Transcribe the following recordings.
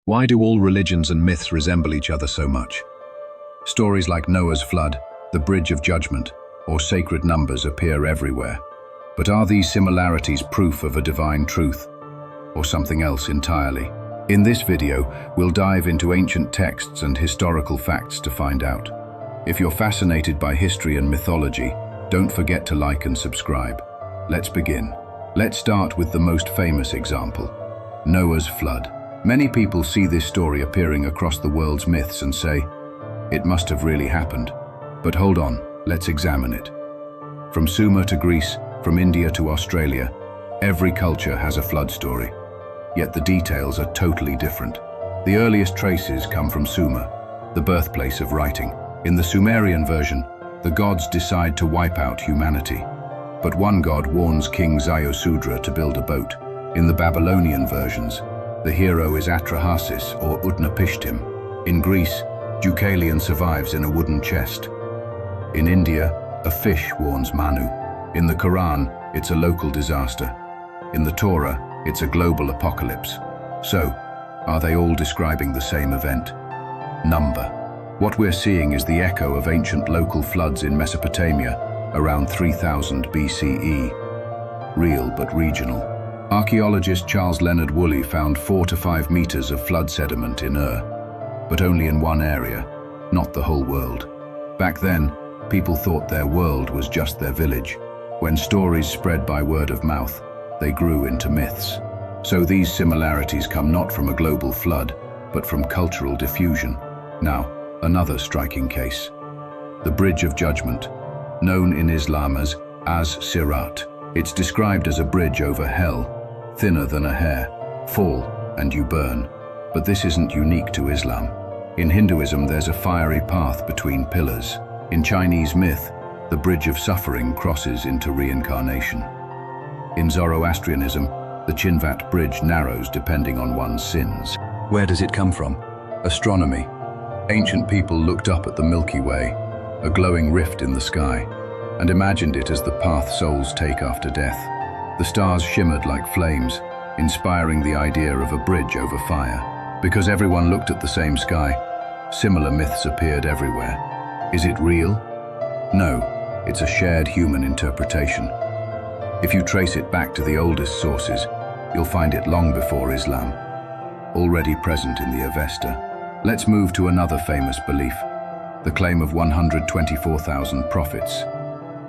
Why do all religions and myths resemble each other so much? Stories like Noah's flood, the Bridge of Judgment, or sacred numbers appear everywhere. But are these similarities proof of a divine truth, or something else entirely? In this video, we'll dive into ancient texts and historical facts to find out. If you're fascinated by history and mythology, don't forget to like and subscribe. Let's begin. Let's start with the most famous example, Noah's flood. Many people see this story appearing across the world's myths and say, it must have really happened. But hold on, let's examine it. From Sumer to Greece, from India to Australia, every culture has a flood story. Yet the details are totally different. The earliest traces come from Sumer, the birthplace of writing. In the Sumerian version, the gods decide to wipe out humanity. But one god warns King Ziusudra to build a boat. In the Babylonian versions, the hero is Atrahasis or Utnapishtim. In Greece, Deucalion survives in a wooden chest. In India, a fish warns Manu. In the Quran, it's a local disaster. In the Torah, it's a global apocalypse. So, are they all describing the same event? Number. What we're seeing is the echo of ancient local floods in Mesopotamia around 3000 BCE. Real but regional. Archaeologist Charles Leonard Woolley found 4 to 5 meters of flood sediment in Ur, but only in one area, not the whole world. Back then, people thought their world was just their village. When stories spread by word of mouth, they grew into myths. So these similarities come not from a global flood, but from cultural diffusion. Now, another striking case. The Bridge of Judgment, known in Islam as Sirat. It's described as a bridge over hell, thinner than a hair. Fall, and you burn. But this isn't unique to Islam. In Hinduism, there's a fiery path between pillars. In Chinese myth, the Bridge of Suffering crosses into reincarnation. In Zoroastrianism, the Chinvat Bridge narrows depending on one's sins. Where does it come from? Astronomy. Ancient people looked up at the Milky Way, a glowing rift in the sky, and imagined it as the path souls take after death. The stars shimmered like flames, inspiring the idea of a bridge over fire. Because everyone looked at the same sky, similar myths appeared everywhere. Is it real? No, it's a shared human interpretation. If you trace it back to the oldest sources, you'll find it long before Islam, already present in the Avesta. Let's move to another famous belief, the claim of 124,000 prophets,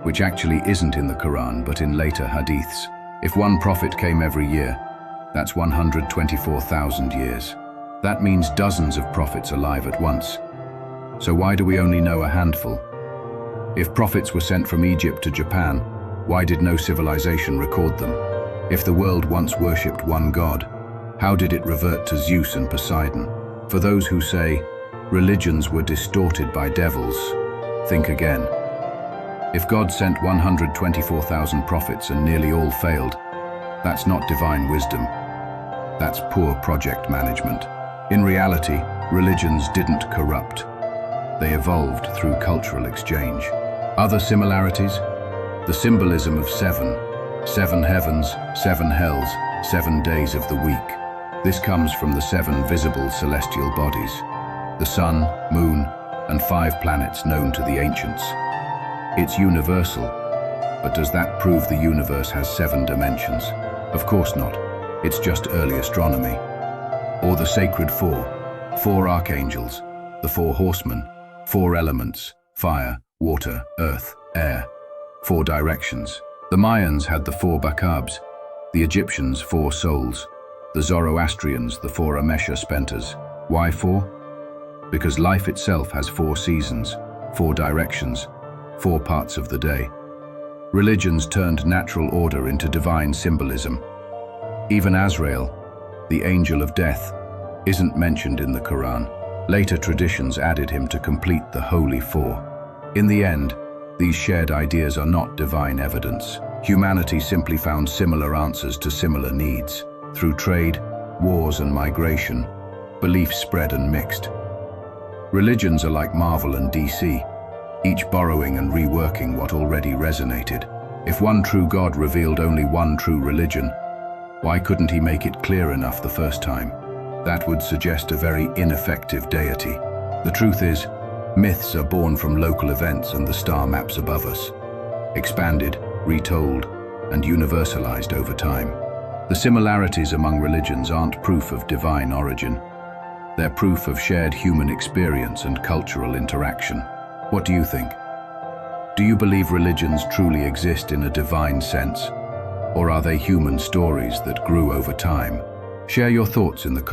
which actually isn't in the Quran but in later hadiths. If one prophet came every year, that's 124,000 years. That means dozens of prophets alive at once. So why do we only know a handful? If prophets were sent from Egypt to Japan, why did no civilization record them? If the world once worshipped one god, how did it revert to Zeus and Poseidon? For those who say religions were distorted by devils, think again. If God sent 124,000 prophets and nearly all failed, that's not divine wisdom. That's poor project management. In reality, religions didn't corrupt. They evolved through cultural exchange. Other similarities? The symbolism of seven heavens, 7 hells, 7 days of the week. This comes from the 7 visible celestial bodies, the sun, moon, and 5 planets known to the ancients. It's universal, but does that prove the universe has 7 dimensions? Of course not. It's just early astronomy. Or the sacred 4 archangels, the 4 horsemen, 4 elements, fire, water, earth, air, 4 directions. The Mayans had the 4 bakabs, the Egyptians 4 souls, the Zoroastrians the 4 Amesha spentas. Why 4? Because life itself has 4 seasons, 4 directions, 4 parts of the day. Religions turned natural order into divine symbolism. Even Azrael, the angel of death, isn't mentioned in the Quran. Later traditions added him to complete the Holy 4. In the end, these shared ideas are not divine evidence. Humanity simply found similar answers to similar needs. Through trade, wars, and migration, beliefs spread and mixed. Religions are like Marvel and DC, each borrowing and reworking what already resonated. If one true God revealed only one true religion, why couldn't he make it clear enough the first time? That would suggest a very ineffective deity. The truth is, myths are born from local events and the star maps above us, expanded, retold, and universalized over time. The similarities among religions aren't proof of divine origin. They're proof of shared human experience and cultural interaction. What do you think? Do you believe religions truly exist in a divine sense? Or are they human stories that grew over time? Share your thoughts in the